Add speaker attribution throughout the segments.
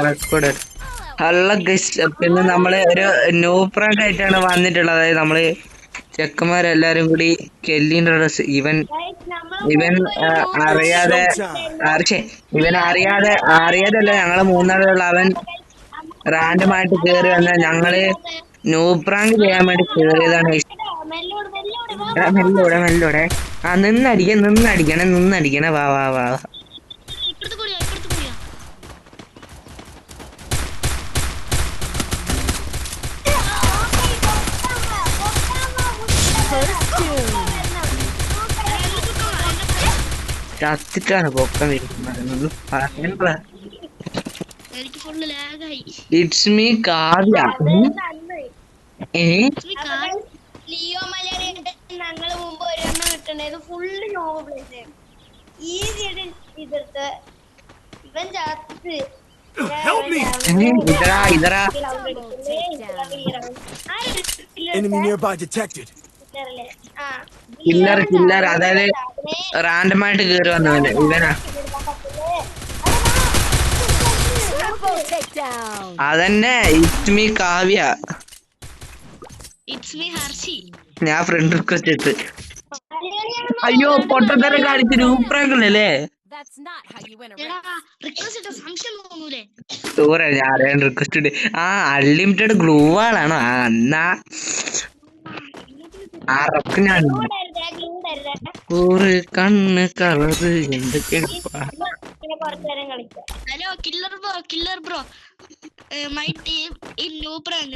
Speaker 1: Record. Hello guys, പിന്നെ നമ്മള് ഒരു ന്യൂ പ്രാങ്ക് ആയിട്ടാണ് വന്നിട്ടുള്ളത്. അതായത് നമ്മള് ചെക്കന്മാരെല്ലാരും കൂടി കെല്ലിന്റെ ഡ്രസ് ഇവൻ ഇവൻ അറിയാതെ ഇവൻ അറിയാതല്ല, ഞങ്ങള് മൂന്നാളുള്ള അവൻ റാൻഡമായിട്ട് കേറി വന്ന ഞങ്ങള് ന്യൂ പ്രാങ്ക് ചെയ്യാൻ വേണ്ടി കേറിയതാണ്. മെല്ലോടെ നിന്നടിക്കണേ വാ വാ വാ. ചത്തിട്ടാണ് പൊക്കം വരുന്നത്. It's me Kavya.
Speaker 2: Leo Malayali ഞങ്ങള് മുമ്പ് ഒരെണ്ണം കിട്ടണത് ഫുള്ള് നോവ് പ്ലേസ് ഈസി ഇതെടുത്ത് ഇവൻ ചത്ത്.
Speaker 1: കില്ലർ അതായത് റാൻഡമായിട്ട് കേറി വന്നവന് ഇവനാ. അതന്നെ ഇറ്റ്സ് മീ കാവ്യ. ഞാൻ ഫ്രണ്ട് റിക്വസ്റ്റ് ഇട്ട്. അയ്യോ പൊട്ടത്തരം കാണിച്ച് രൂപ്രാങ്കല്ലേ ദൂരെ ഞാൻ റിക്വസ്റ്റ് ഇട്ട്. അൺലിമിറ്റഡ് ഗ്ലൂ വാളാണോ? എന്നാ ഞാൻ കണ്ണ് കളറ് എന്തൊക്കെയാണ്.
Speaker 2: Hello killer bro my team in new prank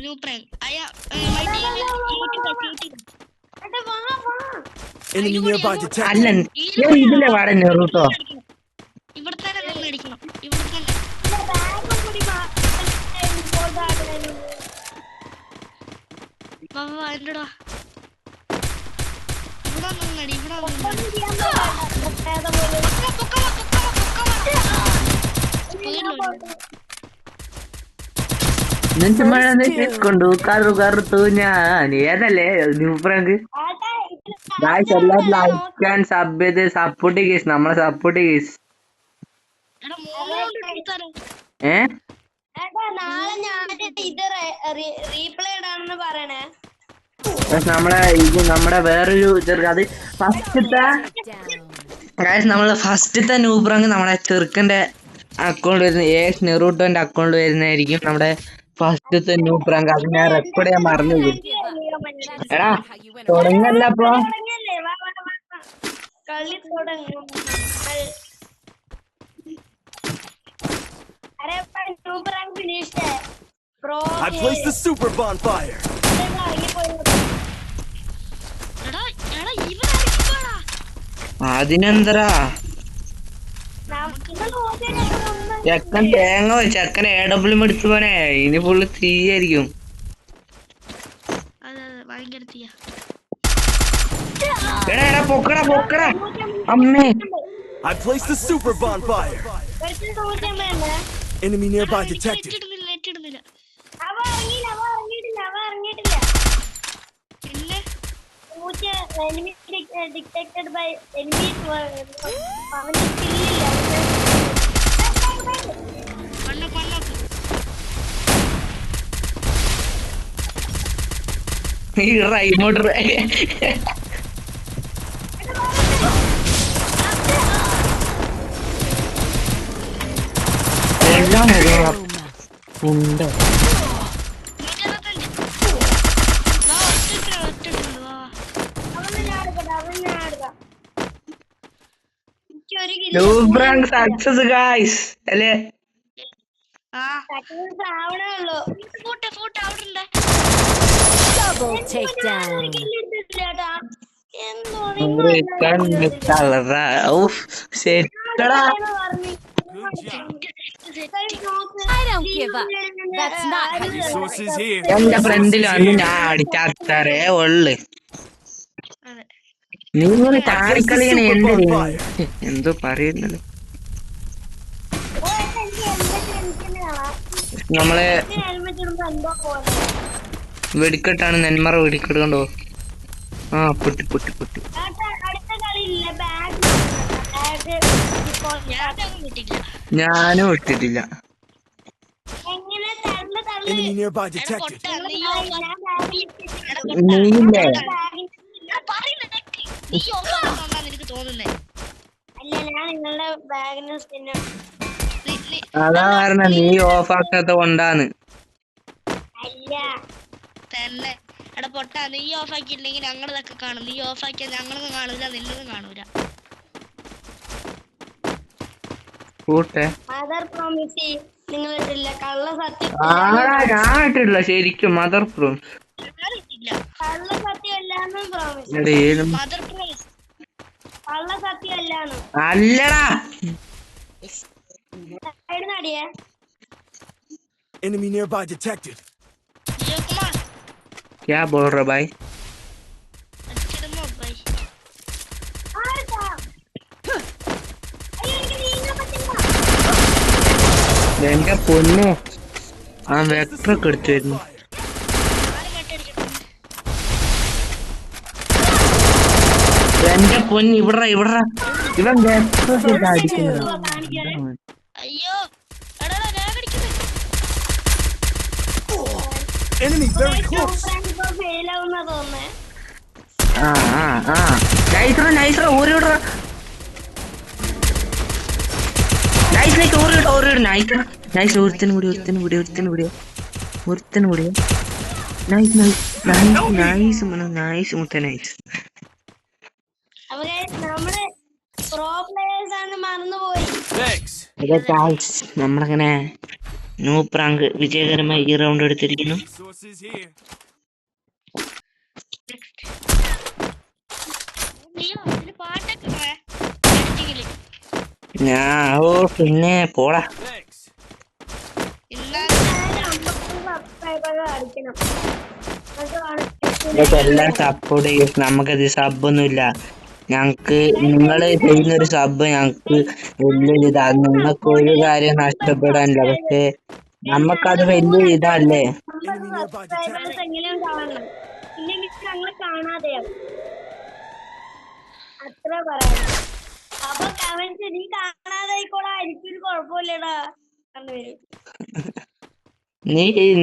Speaker 2: my team
Speaker 3: enemy nearby detected.
Speaker 1: അല്ല ഇതിലെ വാട നെറൂട്ടോ
Speaker 2: ഇവിടെ തന്നെ അടിക്കണം. ഇവിടെ തന്നെ എന്നോടാ ഇവിടെ നിന്നടി.
Speaker 1: കൊണ്ടു കറുത്തു ഞാൻ. ഏതല്ലേ ന്യൂ പ്രാങ്ക്? എല്ലാരും ലൈക്ക് ആൻഡ് സബ് ചെയ്ത് സപ്പോർട്ട് കേസ്, നമ്മളെ സപ്പോർട്ട് കേസ്.
Speaker 2: നാളെ ഞാൻ ഇത് റീപ്ലേഡ് ആണെന്ന് പറയണേ.
Speaker 1: നമ്മുടെ വേറൊരു അത് ഫസ്റ്റത്തെ ന്യൂ പ്രാങ്ക് നമ്മുടെ ചെറുക്കന്റെ അക്കൗണ്ട് വരുന്ന നെറൂട്ടോന്റെ അക്കൗണ്ട് വരുന്നതായിരിക്കും നമ്മുടെ ഫസ്റ്റത്തെ ന്യൂ പ്രാങ്ക്. അത് ഞാൻ റെക്കോർഡ് ചെയ്യാൻ മറന്നു. എടാ തുടങ്ങല്ല അപ്പൊ
Speaker 2: കളി തുടങ്ങും.
Speaker 3: I placed the super bonfire.
Speaker 1: അതിനെന്തരാ ചെക്കൻ തേങ്ങ ചെക്കൻ AW എടുത്തു പോനെ. ഇനി ഫുള്ള് തീയായിരിക്കും. എടാ പൊക്കടാ അമ്മേ.
Speaker 3: I placed the super bonfire. Enemy nearby detected.
Speaker 2: Enemy detected by enemy.
Speaker 1: ഇങ്ങോട്ട് എല്ലാം ഉണ്ട്. സക്സസ് ഗായ്സ് അല്ലേ? എന്റെ ഫ്രണ്ടിലാണ് ഞാൻ അടിച്ചാത്തറേ ഉള്ളു. നിങ്ങൾ താടിക്കളിയാണ് എന്തോ പറയുന്നത്. നമ്മളെ വെടിക്കെട്ടാണ് നെന്മറ വെടിക്കെട്ട് കണ്ടോ? പൊട്ടി ഞാനും ഇട്ടിട്ടില്ല.
Speaker 3: Enemy nearby
Speaker 2: എടാ
Speaker 3: detected.
Speaker 2: പൊട്ടാ നീ
Speaker 1: നീയില്ലേ
Speaker 2: നീ ഓഫാക്കുന്നുണ്ടാ നിനക്ക് തോന്നുന്നേ
Speaker 4: അല്ല ഞാൻ നിങ്ങളുടെ ബാഗിന് പിന്നെ
Speaker 1: അതാ കാരണം നീ ഓഫാക്കാത്ത കൊണ്ടാണ്.
Speaker 4: അല്ല
Speaker 2: തന്നെ എടാ പൊട്ടാ നീ ഓഫാക്കിയില്ലെങ്കിൽ ഞങ്ങളിതൊക്കെ കാണും. നീ ഓഫാക്കിയാൽ ഞങ്ങളൊന്നും കാണൂല, നിന്നതും കാണൂല.
Speaker 1: കൂട്ടെ
Speaker 4: മദർ പ്രോമിസ് നിങ്ങൾ ഇട്ടില്ല, കള്ള സത്യം
Speaker 1: ഞാൻ ഇട്ടില്ല ശരിക്കും മദർ പ്രൂഫ്.
Speaker 2: ഞാനിട്ടില്ല.
Speaker 4: കള്ള സത്യം അല്ലാന്നും പ്രോമിസ്,
Speaker 2: മദർ പ്രോമിസ്
Speaker 4: കള്ള സത്യം അല്ലാന്നും
Speaker 1: അല്ലടാ.
Speaker 4: നടിയേ.
Speaker 3: Enemy nearby detected.
Speaker 2: ജിയോകുമാർ
Speaker 1: क्या बोल रहा भाई?
Speaker 2: അടിച്ചിടുമോ ബൈ?
Speaker 4: ആർക്കാ? അയ്യോ, എനിക്ക് നീങ്ങാൻ പറ്റില്ല.
Speaker 1: എന്റെ പൊന്നു ആ വെക്ടറൊക്കെ എടുത്തു വരുന്നു.
Speaker 2: ആര് കെട്ടടിച്ചിട്ടു?
Speaker 1: എന്റെ പൊന്ന് ഇവിടെ ഇവൻ വെക്ടറൊക്കെ അടിക്കുന്നത്.
Speaker 2: അയ്യോ എടാ ഞാൻ കടിക്കുന്നത്.
Speaker 3: Enemy very close.
Speaker 4: ഫെയിൽ ആവുന്ന തോന്നേ.
Speaker 1: നൈസറ ഓരോടാ നൈസ് ഒരുത്തനും കൂടി നൈസ് മുത്ത നൈസ്.
Speaker 4: അപ്പൊ guys, നമ്മള് പ്രോ പ്ലേയേഴ്സ് ആണ്, മറന്നുപോയി.
Speaker 3: Thanks.
Speaker 1: നമ്മളങ്ങനെ നൂപ്രാങ്ക് വിജയകരമായി ഈ റൗണ്ട് എടുത്തിരിക്കുന്നു.
Speaker 3: Resources here.
Speaker 2: അയ്യോ ഇതില് പാട്ടൊക്കെ ഇടേ. എഡിറ്റിങ്ങില്.
Speaker 1: പിന്നെ പോടാ.
Speaker 3: Thanks.
Speaker 2: ഇന്നാലും
Speaker 4: സബ്സ്ക്രൈബർ അടിക്കണം.
Speaker 1: എല്ലാം സപ്പോർട്ട് ചെയ്യും. നമുക്കത് സബ്ബൊന്നുമില്ല. ഞങ്ങക്ക് നിങ്ങള് ചെയ്യുന്നൊരു സബ് ഞങ്ങക്ക് വലിയൊരു ഇതാ. നിങ്ങൾക്ക് ഒരു കാര്യം നഷ്ടപ്പെടാനില്ല, പക്ഷെ നമ്മക്കത് വലിയ ഇതല്ലേ.
Speaker 4: സബ്സ്ക്രൈബേഴ്സ് എങ്ങനെയും കാണണം, ഇല്ലെങ്കിൽ ഞങ്ങൾ കാണാതെയാവും. അത്ര പറയാം. അപ്പൊ കമന്റ്സ് നീ കാണാതായിക്കോളാ, എനിക്കൊരു കുഴപ്പമില്ലടാ കണ്ടുവരും.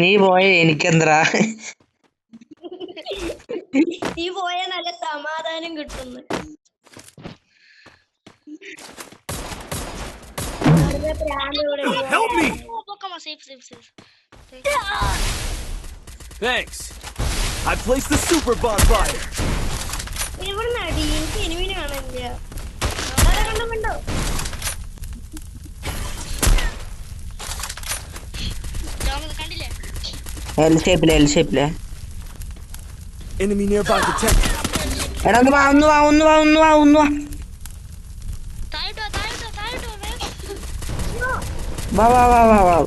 Speaker 1: നീ പോയ എനിക്കെന്തറാ.
Speaker 4: നീ പോയ നല്ല സമാധാനം കിട്ടുന്നു.
Speaker 3: Help me.
Speaker 2: പോക്കമ്മ safe.
Speaker 3: Thanks. I placed the super bonfire.
Speaker 4: ഇവിടെ നടി എനിക്ക് എനിമിനെ കാണില്ല. കണ്ടോ
Speaker 2: കണ്ടില്ലേ?
Speaker 1: എൽ ഷേപ്പിലെ
Speaker 3: Enemy nearby detected.
Speaker 1: എടാ ഒന്ന് വാ.
Speaker 2: താഴോട്ടോ
Speaker 1: വാ.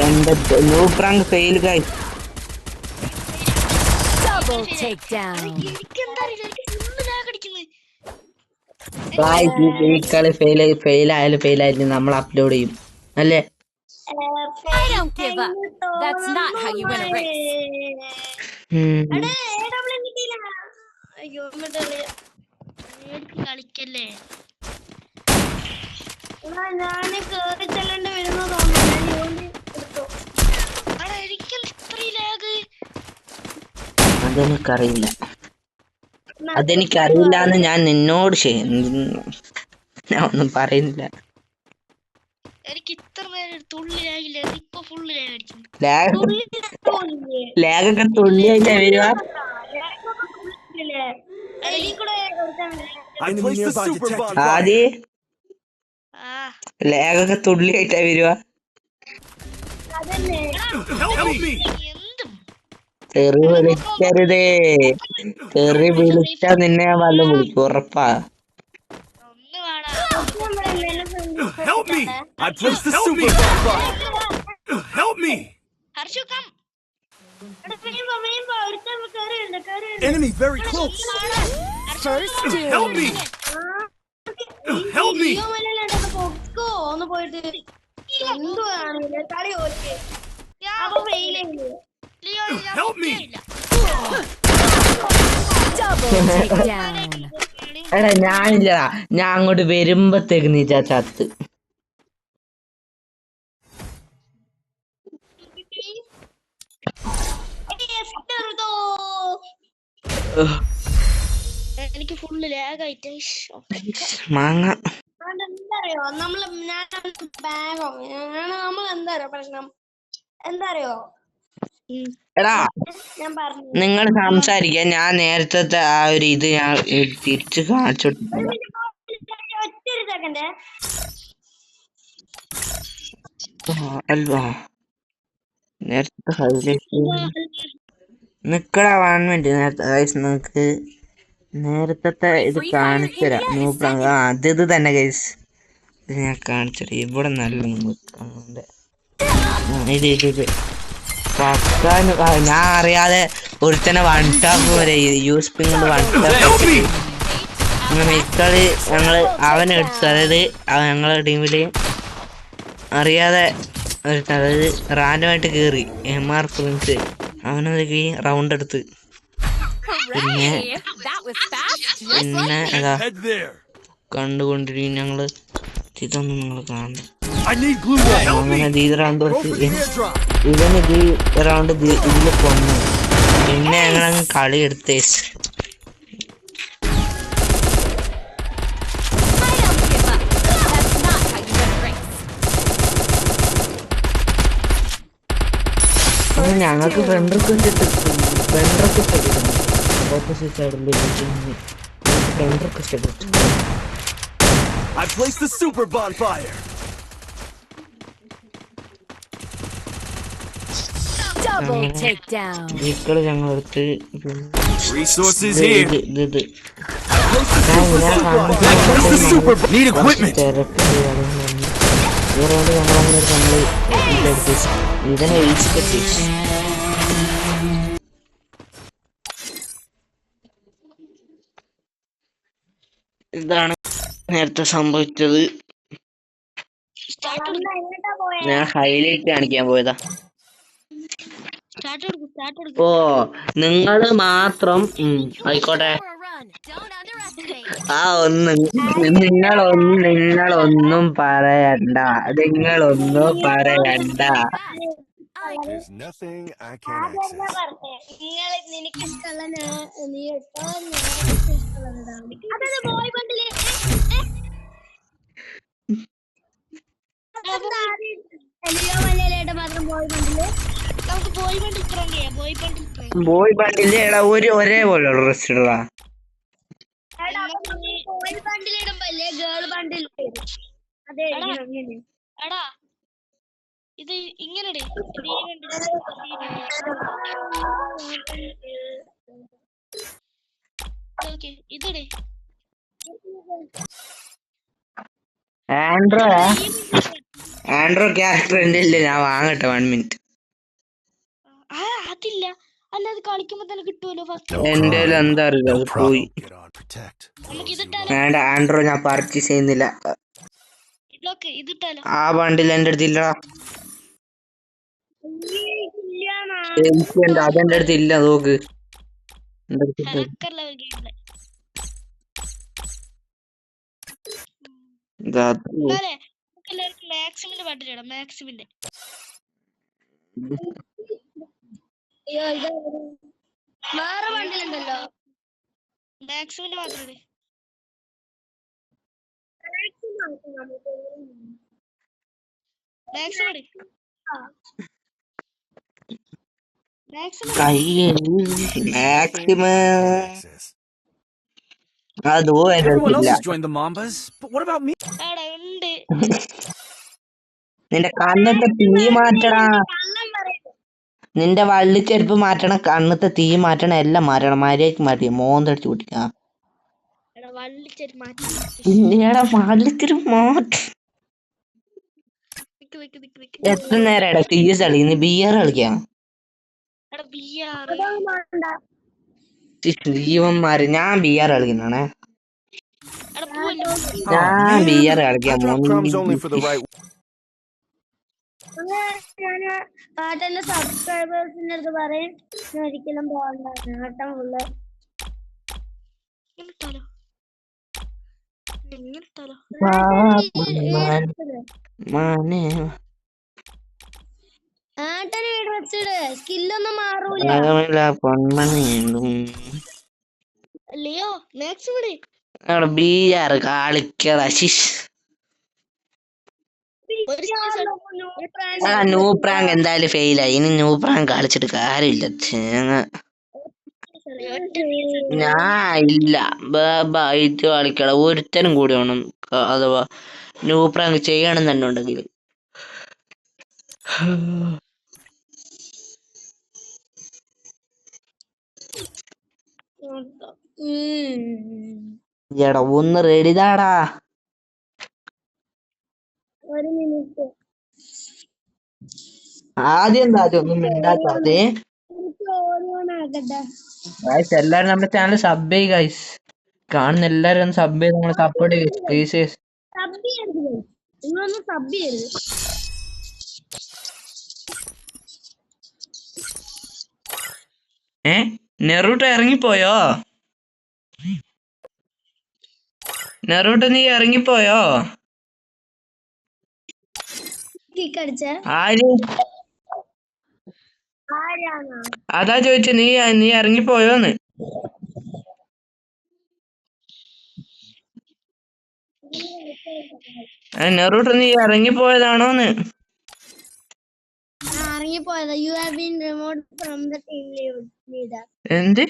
Speaker 1: എന്റെ നൂപ്രാങ്ക് ഫെയിൽ ഗൈസ്.
Speaker 2: എനിക്കെന്താ അറിയില്ല, എനിക്ക് ഫുള്ള് ലാഗ് അടിക്കുന്നത്.
Speaker 1: ഈ കളി ഫെയിൽ ആയാലും നമ്മൾ അപ്ലോഡ് ചെയ്യും അല്ലേ?
Speaker 5: I don't give up. That's not how you win a race.
Speaker 4: അയ്യോ എന്നിട്ട്
Speaker 2: കളിക്കല്ലേ.
Speaker 4: ഞാന് കേറി ചെല്ലേണ്ടി വരുന്ന തോന്നുന്നു.
Speaker 2: എനിക്കെന്താ ഇത്രയും ലാഗ്?
Speaker 1: അതെനിക്കറിയില്ല എന്ന് ഞാൻ നിന്നോട് ഞാൻ ഒന്നും പറയുന്നില്ല.
Speaker 2: എനിക്ക് ഇത്ര നേരം തുള്ളി ലാഗില്ല, ഇപ്പൊ ഫുള്ള് ലാഗ് അടിക്കുന്നു.
Speaker 1: ലാഗൊക്കെ തുള്ളിയായിട്ടാ വരുവാ.
Speaker 3: I placed the super bonfire.
Speaker 1: ആദ്യ
Speaker 2: ആ
Speaker 1: ലാഗൊക്കെ തുള്ളിയായിട്ടാ വരുവാ.
Speaker 3: Help me.
Speaker 2: എന്തും
Speaker 1: തെറി വിളിക്കരുതേ. തെറി വിളിച്ചാ നിന്നെ ഞാൻ വല്ലതും വിളിക്കും ഉറപ്പാ.
Speaker 2: ഒന്ന് വേണം.
Speaker 3: Help me. I placed the super bonfire. Help me.
Speaker 2: Harshu come.
Speaker 3: Enemy very close.
Speaker 5: First
Speaker 3: Help me. Help me.
Speaker 4: ഒന്ന് പോയിട്ട് എന്തുവാണ് ഇത്? കളി ഓക്കെ അപ്പൊ ഫെയിൽ ചെയ്തു.
Speaker 2: ലിയോ ഞാൻ
Speaker 3: Help me.
Speaker 2: ഇല്ല.
Speaker 5: Double takedown.
Speaker 1: എടാ ഞാനില്ലടാ, ഞാൻ അങ്ങോട്ട് വരുമ്പത്തേക്ക് നീ ചത്ത്.
Speaker 2: എനിക്ക് ഫുള്ള് ലാഗായിട്ട്
Speaker 1: മാങ്ങ
Speaker 4: എന്താറിയോ നമ്മള് ബാഗോ നമ്മൾ എന്താ അറിയോ പ്രശ്നം എന്താ അറിയോ
Speaker 1: എടാ
Speaker 4: ഞാൻ പറഞ്ഞു.
Speaker 1: നിങ്ങൾ സംസാരിക്കാൻ ഞാൻ നേരത്തെ ആ ഒരു ഇത് ഞാൻ തിരിച്ച് കാണിച്ചോട്ടില്ല.
Speaker 4: ഒറ്റൊരു സെക്കൻഡ്.
Speaker 1: അൽവാ നേരത്തെ ഹൈലൈറ്റ് നിക്കടാ 1 മിനിറ്റ്. നേരത്തെ ഗൈസ് നിങ്ങക്ക് നേരത്തെ ഇത് കാണിച്ചുതരാം. ഇത് തന്നെ ഗൈസ്, ഇത് ഞാൻ കാണിച്ചത് ഇവിടെ നല്ല ഇത് ഞാൻ അറിയാതെ ഒരുത്തന്നെ 1 ടാപ്പ് വരെ യൂസ് പിങ് 1 ടാപ്പ് മിക്കളി ഞങ്ങള് അവനെടുത്തു. അതായത് ഞങ്ങളുടെ ടീമില് അറിയാതെ അതായത് റാൻഡമായിട്ട് കേറി MR പ്രിൻസ് അവനൊക്കെ റൗണ്ട് എടുത്ത്. പിന്നെ
Speaker 5: Hooray! That was fast, just
Speaker 1: പിന്നെ
Speaker 5: like me.
Speaker 1: അതാ
Speaker 3: Head there.
Speaker 1: കണ്ടുകൊണ്ടിരിക്കും ഞങ്ങള്. ഇതൊന്നും നിങ്ങൾ കാണണം.
Speaker 3: I need glue wall. Help me.
Speaker 1: അങ്ങനെ ഈ round
Speaker 3: Go for the airdrop.
Speaker 1: ഇവന് ഈ റൗണ്ട് ഇതില് കൊന്നു. പിന്നെ ഞങ്ങളങ്ങ് കളി എടുത്തേ.
Speaker 5: I don't give up. That's not how you win a race.
Speaker 1: ഞങ്ങൾക്ക് ഫ്രണ്ട് റിക്വസ്റ്റ് എടുക്കണം. ഓപ്പോസിറ്റ് സൈഡിൽ ഫ്രണ്ട് റിക്വസ്റ്റ് എടുത്തു.
Speaker 3: I placed the super bonfire.
Speaker 5: Double takedown.
Speaker 1: വീക്കള് ഞങ്ങളെടുത്ത്
Speaker 3: Resources here.
Speaker 1: ഇത്
Speaker 3: I placed the super bonfire. I placed the super. Need equipment.
Speaker 1: ഇവരോട് ഞങ്ങളങ്ങനെ നമ്മള് ഇതെടുത്ത് ഇതിനെ വീഴ്ചക്കെത്തി. ഇതാണ് നേരത്തെ സംഭവിച്ചത്.
Speaker 4: എങ്ങോട്ടാ പോയെ?
Speaker 1: ഞാൻ ഹൈലൈറ്റ് കാണിക്കാൻ പോയതാ.
Speaker 2: സ്റ്റാർട്ട് കൊടുക്കും.
Speaker 1: ഓ നിങ്ങള് മാത്രം ആയിക്കോട്ടെ.
Speaker 5: For a run. Don't underestimate.
Speaker 1: നിങ്ങളൊന്നും പറയണ്ട. നിങ്ങളൊന്നും പറയണ്ട.
Speaker 3: There's nothing I can't access.
Speaker 4: നിനക്ക് ഇഷ്ടമുള്ള നീ ഇട്ടോ നിനക്ക് ഇഷ്ടമുള്ളത് അതായത് ബോയ് ബണ്ടില് മാത്രം ബോയ് ബണ്ടില്
Speaker 2: നമുക്ക് ബോയ് ബണ്ടിൽ ട്രെയിൻ ചെയ്യാം.
Speaker 1: ബോയ് ബണ്ടില് എടാ ഒരേപോലെ ഡ്രസ് ഇടടാ.
Speaker 4: ബോയ് ബണ്ടിൽ ഇടുമ്പല്ലേ ഗേൾ ബണ്ടിൽ അതെ അങ്ങനെ
Speaker 2: എടാ ഇത് ഇങ്ങനെ ഇതിടേ.
Speaker 1: ആൻഡ്രോ ക്യാരക്ടർ എന്റെ ഇല്ല, ഞാൻ വാങ്ങട്ടെ 1 മിനിറ്റ്.
Speaker 2: അതില്ല, അല്ല അത് കളിക്കുമ്പോ തന്നെ കിട്ടുമല്ലോ ഫസ്റ്റ്.
Speaker 1: എന്റെ എന്താ അറിയില്ല, അത് പോയി.
Speaker 3: Get on protect.
Speaker 2: നമുക്ക് ഇതിട്ടാലോ?
Speaker 1: വേണ്ട ആൻഡ്രോ, ഞാൻ പർച്ചേസ് ചെയ്യുന്നില്ല.
Speaker 2: ഇതിട്ടാലോ?
Speaker 1: ആ ബണ്ടിൽ എന്റെ അടുത്ത് ഇല്ലടാ. അതെന്റെ അടുത്ത് ഇല്ല, നോക്ക്.
Speaker 2: മാക്സിമിന്റെ പാട്ടിലിടാം. മാക്സിമിന്റെ
Speaker 4: വേറെ ബണ്ടിലുണ്ടല്ലോ.
Speaker 2: മാക്സിമിന്റെ മാത്രം
Speaker 3: Access. Everyone else has joined the Mambas, but what about me?
Speaker 2: ഉണ്ട്.
Speaker 1: നിന്റെ കണ്ണത്തെ തീ മാറ്റണ, നിന്റെ വള്ളിച്ചെരുപ്പ് മാറ്റണം, കണ്ണത്തെ തീ മാറ്റണം, എല്ലാം മാറ്റണം. മര്യാദക്ക് മാറ്റി മോന്തടിച്ച് പൊട്ടിക്കാ.
Speaker 2: വള്ളിച്ചെരുപ്പ് മാറ്റി.
Speaker 1: എത്ര നേരം CS കളി, ഇന്ന് BR കളിക്കാം. ജീവന്മാര്, ഞാൻ BR കളിക്കുന്നതാണേ. ഞാൻ BR കളിക്കാൻ
Speaker 3: Crumbs only for the right.
Speaker 4: ഞാന് പാട്ടന്റെ സബ്സ്ക്രൈബേഴ്സിന്റെ അടുത്ത് പറയും ഞാൻ ഒരിക്കലും പോകണ്ട ആട്ടം ഫുള്ള്
Speaker 2: ഇട്ടാലോ എങ്ങനെ ഇട്ടാലോ
Speaker 1: മാനെ
Speaker 4: ആട്ടന് വീട് വെച്ചിട് സ്കില്ലൊന്നും മാറൂല
Speaker 1: ആകമില്ല പൊന്മണി
Speaker 2: ലിയോ മാക്സ് വിട്
Speaker 1: അവിടെ ബീയാറ് കളിക്കട ശിഷ് ന്യൂ പ്രാങ്ക് എന്തായാലും ഫെയിലായി. ഇനി ന്യൂ പ്രാങ്ക് കളിച്ചിട്ട് കാര്യമില്ല. ഞാൻ ഇല്ല ബൈറ്റ് കളിക്കട ഒരുത്തനും കൂടി വേണം. അഥവാ ന്യൂ പ്രാങ്ക് ചെയ്യണം തന്നെ ഉണ്ടെങ്കിൽ എടാ ഒന്ന് റെഡിതാടാ.
Speaker 4: ഒരു മിനിറ്റ്
Speaker 1: ആദ്യം എന്താ ഒന്നും മിണ്ടാത്തേ. ഗൈസ് എല്ലാരും നമ്മുടെ ചാനൽ സബ് ചെയ്യ് ഗൈസ്. കാണുന്ന എല്ലാരും ഒന്ന് സബ് ചെയ്ത് നമ്മളെ സപ്പോർട്ട് ചെയ്യും പ്ലീസ്.
Speaker 4: സബ് ചെയ്യരുത് നിങ്ങളൊന്നും സബ് ചെയ്യരുത്.
Speaker 1: നെറൂട്ടോ ഇറങ്ങിപ്പോയോ? നെറൂട്ടോ നീ ഇറങ്ങിപ്പോയോ? ആര്? അതാ ചോദിച്ച നീ ഇറങ്ങിപ്പോയോന്ന്. നെറൂട്ടോ നീ ഇറങ്ങിപ്പോയതാണോന്ന്.
Speaker 4: ഇറങ്ങിപ്പോയതാ. You have been removed from the team leader.
Speaker 1: എന്ത്?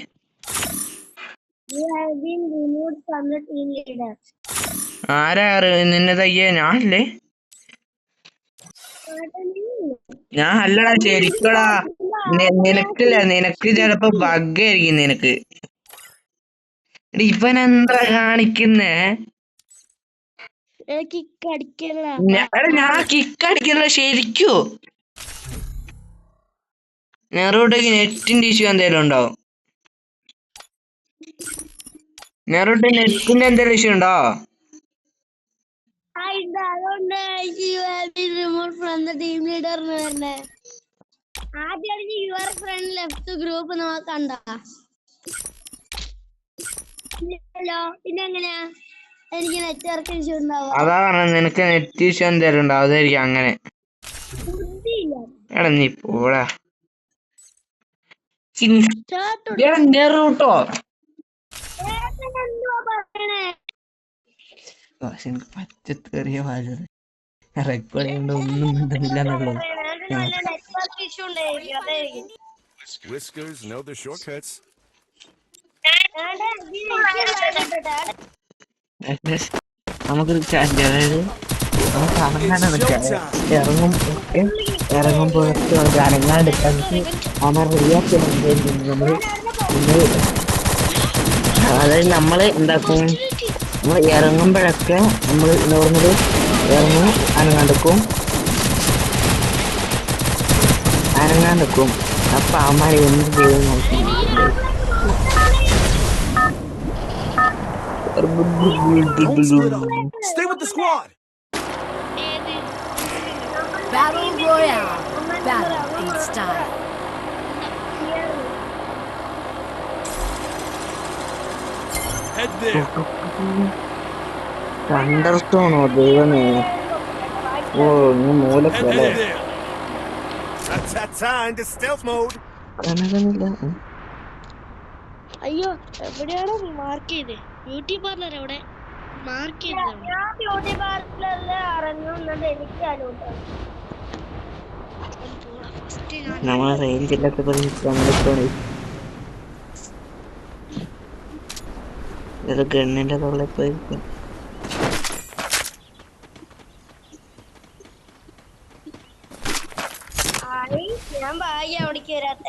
Speaker 4: You have been removed from the team leader.
Speaker 1: ആരാ നിന്നെ തയ്യേ? ഞാനല്ലേ? ഞാൻ അല്ലടാ ശരിക്കടാ. നിനക്കില്ല, നിനക്ക് ചെലപ്പോ ബഗ്ഗായിരിക്കും നിനക്ക്. ഇവൻ എന്താ കാണിക്കുന്നേ? ഞാൻ കിക്ക് അടിക്കല്ല ശരിക്കൂ. നെറൂട്ടേക്ക് നെറ്റിന്റെ ഇഷ്യൂ എന്തേലും ഉണ്ടാവും. നെറൂട്ട് നെറ്റിന്റെ എന്തേലും ഇഷ്യൂ ഉണ്ടോ?
Speaker 4: അതുകൊണ്ട് U have been removed from the team leader എന്ന് പറഞ്ഞേ. ആദ്യം യുവർ ഫ്രണ്ട് ലെഫ്റ്റ് ഗ്രൂപ്പ് നോക്കണ്ട. പിന്നെ എങ്ങനെയാ എനിക്ക് നെറ്റ്വർക്ക് ഇഷ്യൂ ഉണ്ടാവും?
Speaker 1: അതാ പറഞ്ഞത് നിനക്ക് നെറ്റ് ഇഷ്യൂ എന്തേലും ഉണ്ടാവും. അതായിരിക്കും അങ്ങനെ. എടാ നീ പോടാ. നെറൂട്ടോ എനിക്ക് പച്ചത്തേറിയ വാചകം റെക്കോർഡ് ചെയ്യേണ്ട ഒന്നും മിണ്ടുന്നില്ല എന്നുള്ളത്.
Speaker 3: Whiskers know their shortcuts.
Speaker 1: നമുക്കൊരു ചാൻസ്, അതായത് നമുക്ക് അനങ്ങാണ്ട് നിൽക്കാം. ഇറങ്ങുമ്പോഴൊക്കെ നമുക്ക് അനങ്ങാണ്ടിരിക്കാൻ അവന്മാർ റിയാക്ട് നമ്മൾ അതായത് നമ്മൾ എന്താക്കും, നമ്മൾ ഇറങ്ങുമ്പോഴൊക്കെ നമ്മൾ നോർമലി ഇറങ്ങും, അനങ്ങാണ്ടിക്കും. അപ്പൊ അവന്മാർ എന്ത് ചെയ്യും നോക്കി.
Speaker 3: Stay with the squad.
Speaker 5: Battle Royale. Battle in style.
Speaker 3: Head there.
Speaker 1: തണ്ടർസ്റ്റോണോ ദൈവമേ. ഓ നീ
Speaker 3: Head
Speaker 1: മൂലക്കല്ലേ.
Speaker 3: there. Ta-ta-ta into stealth mode.
Speaker 1: കനകമില്ല.
Speaker 2: അയ്യോ എവിടെയാണോ മാർക്ക് ചെയ്തേ? ബ്യൂട്ടി പാർലർ എവിടെ മാർക്ക് ചെയ്തത്?
Speaker 4: ഞാൻ ബ്യൂട്ടി പാർലറിൽ ഇറങ്ങുന്നത് എനിക്ക് ആലോചിക്കാം.
Speaker 1: നമ്മളെ റേഞ്ചിലൊക്കെ തണ്ടർസ്റ്റോൺ ഇത് ഗണ്ണിന്റെ തൊള്ളിൽ പോയിരിക്കും.
Speaker 4: ഞാൻ ഭാഗ്യം അവിടേക്ക് വരാത്ത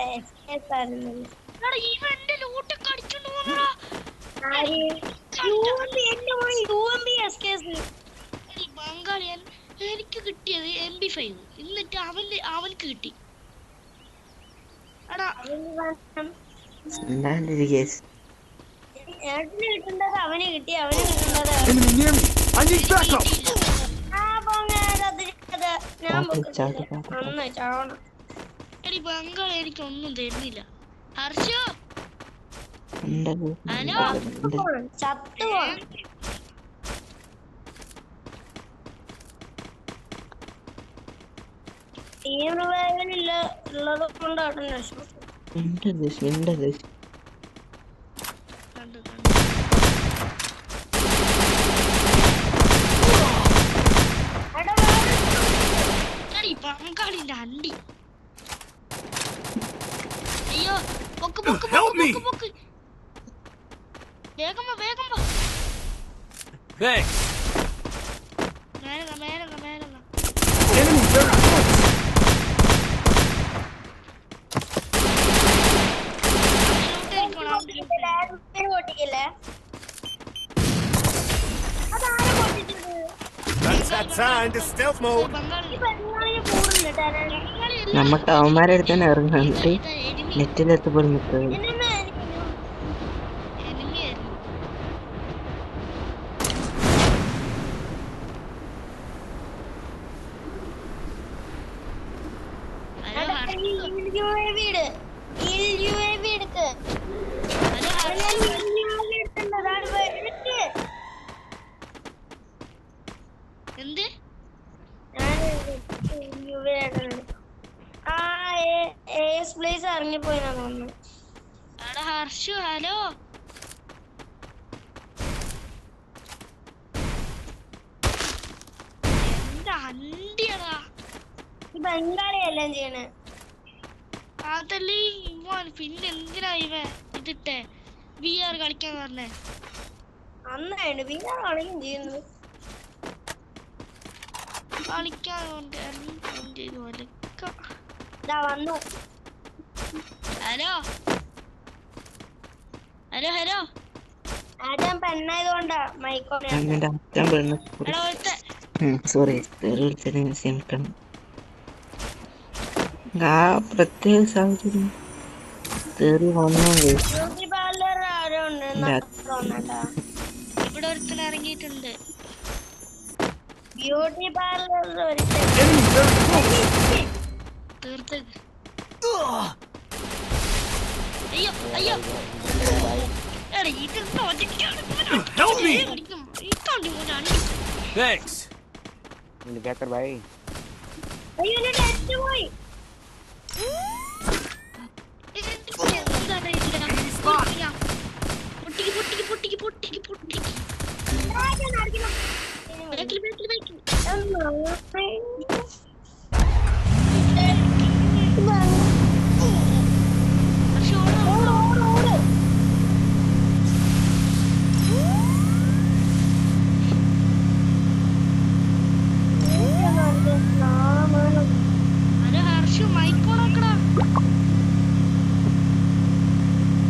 Speaker 2: ബംഗാളിയൻ എനിക്ക് കിട്ടിയത് MP5 എന്നിട്ട് അവൻക്ക് കിട്ടി.
Speaker 4: ഏട്ടന് കിട്ടേണ്ടത് അവന് കിട്ടി, അവന് കിട്ടേണ്ടത്
Speaker 3: Enemy near me. I need backup.
Speaker 4: ഞാൻ പൊക്കത്തില്ല. നന്നായി ചാവണം.
Speaker 2: എടി ബംഗാൾ എനിക്കൊന്നും തരുന്നില്ല. ഹർഷു ഹലോ
Speaker 4: ചത്തു പോണം. ടീം റിവൈവലില്ല ഉള്ളത് കൊണ്ടാണ് രക്ഷപ്പെട്ടു.
Speaker 2: കണ്ടു കണ്ടു. എടി ബംഗാളിന്റെ അണ്ടി. അയ്യോ പൊക്ക് പൊക്ക്
Speaker 3: Help me.
Speaker 2: പൊക്ക് പൊക്ക്. വേഗം വാ വേഗം വാ.
Speaker 3: Thanks.
Speaker 2: മേലെ വാ.
Speaker 3: Enemy very close.
Speaker 4: പൊട്ടിക്കില്ലേ? അതാരും പൊട്ടിച്ചത്?
Speaker 3: That's that time to stealth mode.
Speaker 2: Bengali
Speaker 4: ഈ പെണ്ണാളിനെ കൂടുന്നില്ല തരാൻ.
Speaker 1: നമ്മക്ക് അവന്മാരെ അടുത്ത് തന്നെ ഇറങ്ങാണ്ട് നെറ്റിലെത്തപ്പോഴും നിൽക്കുന്നത്.
Speaker 4: എന്നെ
Speaker 2: എനിമി ആയിരുന്നു. ഹലോ
Speaker 4: UAV ഇട്. UAV എടുക്ക്.
Speaker 2: ഹലോ
Speaker 4: ഞാൻ UAV എടുത്തിട്ടുണ്ട്. അതാണ് എടുക്ക്.
Speaker 2: എന്ത്
Speaker 4: ഞാൻ UAV എടുത്തിട്ടുണ്ട്. ആ AS പ്ലേസ് ഇറങ്ങിപ്പോയിന്നാ തോന്നുന്നു.
Speaker 2: എടാ ഹർഷു ഹലോ. എന്താ അണ്ടിയടാ.
Speaker 4: ഈ ബംഗാളി എല്ലാം ചെയ്യണേ.
Speaker 2: അതല്ലേ ഇവൻ പിന്നെ എന്തിനാ ഇവൻ ഇതിട്ടെ VR കളിക്കാൻ പറഞ്ഞേ.
Speaker 4: അന്നായിട്ട് പിന്നെ കളിക്കും ചെയ്യുന്നത്.
Speaker 2: കളിക്കാൻ കൊണ്ട് ഇറങ്ങി ചെയ്തു ഒലക്ക.
Speaker 4: ഇതാ വന്നു.
Speaker 2: Hello hello hello.
Speaker 4: ആദ്യം പെണ്ണായതുകൊണ്ടാ മൈക്കോനെ.
Speaker 1: അങ്ങനെ അച്ഛൻ പെണ്ണ്
Speaker 2: എടാ ഒരുത്ത
Speaker 1: സോറി ക്ഷമിക്കണം. ആ പ്രത്യേക സാഹചര്യം കേറി വന്നു.
Speaker 4: ബ്യൂട്ടി പാർലർ ആരോ ഉണ്ട് തോന്നണ്ടാ.
Speaker 2: ഇവിടെ ഒരുത്തൻ ഇറങ്ങിയിട്ടുണ്ട്.
Speaker 4: ബ്യൂട്ടി പാർലർ ഒരിക്കൽ
Speaker 3: Enemy very close.
Speaker 2: തീർത്ത്. അയ്യോ അയ്യോ. എടാ ഇത്
Speaker 3: Help me. Thanks.
Speaker 4: അയ്യോ എന്റെ ടെസ്റ്റ് പോയി. ആദ്യം അടിക്കണം. ഓട് ഓട് ഓട്.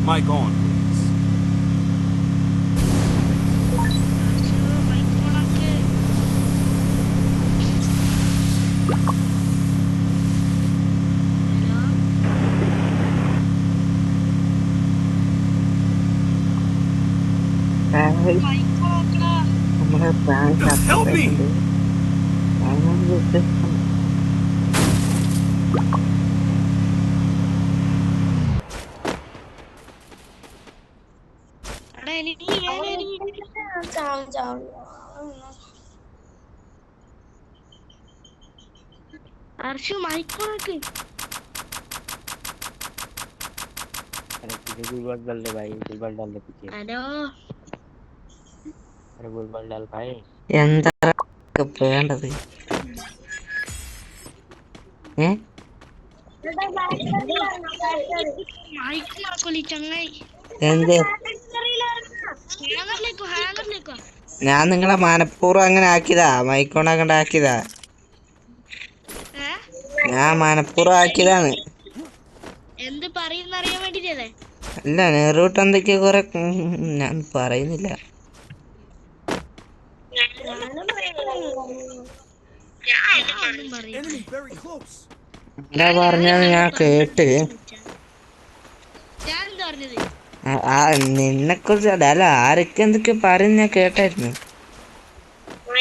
Speaker 3: Mic on, please.
Speaker 1: നമ്മളെ പ്രാങ്ക്
Speaker 3: Help me.
Speaker 4: ചാവും ചാവും.
Speaker 2: ഹർഷു മൈക്കോണക്ക്.
Speaker 6: गुलबल डाल दे भाई, गुलबल डाल दे पीछे।
Speaker 2: ഹലോ
Speaker 6: अरे गुलबल डाल भाई।
Speaker 1: എന്താ വേണ്ടത്?
Speaker 2: മൈക്കോണാക്കോലി ചങ്ങായി.
Speaker 1: എന്ത്
Speaker 2: ഹാങ്ങറിലേക്കോ.
Speaker 1: ഞാൻ നിങ്ങളെ മനഃപൂർവ്വം അങ്ങനെ ആക്കിയതാ, മൈക്കോണാക്കണ്ട ആക്കിയതാ. ഞാൻ മനഃപൂർവ്വം ആക്കിയതാണ്.
Speaker 2: എന്ത് പറയുന്നറിയാൻ വേണ്ടിട്ടല്ലേ?
Speaker 1: അല്ല നേരോട്ട് എന്തൊക്കെയോ കുറെ ഞാൻ പറയുന്നില്ല.
Speaker 3: Enemy very close.
Speaker 1: എന്താ പറഞ്ഞത് ഞാൻ കേട്ട്.
Speaker 2: ഞാൻ എന്താ പറഞ്ഞത്?
Speaker 1: നിന്നെ കുറിച്ച് അല്ല ആരൊക്കെ എന്തൊക്കെ പറയുന്ന ഞാൻ കേട്ടായിരുന്നു.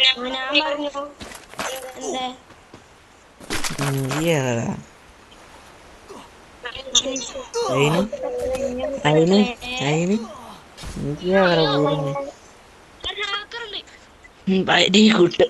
Speaker 4: ഞാൻ പറഞ്ഞു എന്തേ
Speaker 1: ഏതാ അയിന് അയിന് അയിന് ഏതാ കൂടുന്നു വെരി ഗുഡ്.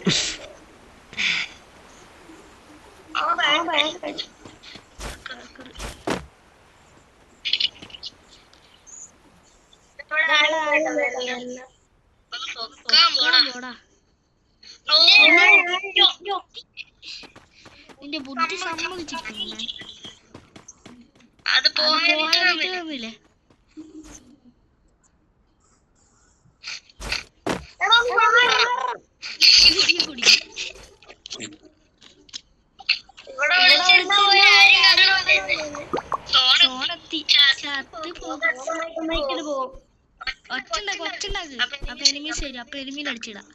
Speaker 2: നിന്റെ ബുദ്ധി സമ്മതിച്ചിട്ടില്ലേ? അത് പോകാനില്ലേ? ഒച്ചുണ്ടാക്ക് അപ്പൊ എനിമീസ് വരും. അപ്പൊ എനിമീൻ അടിച്ചിടാം.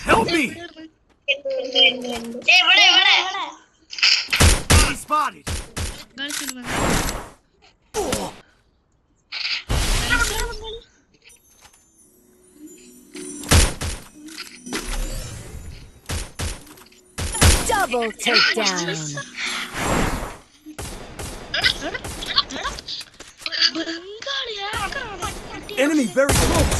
Speaker 3: Help me! Enemy spotted.
Speaker 5: Double takedown.
Speaker 3: Enemy very close.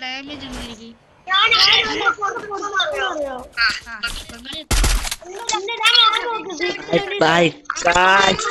Speaker 2: Damage ഉണ്ട് എനിക്ക്.
Speaker 1: Bye guys.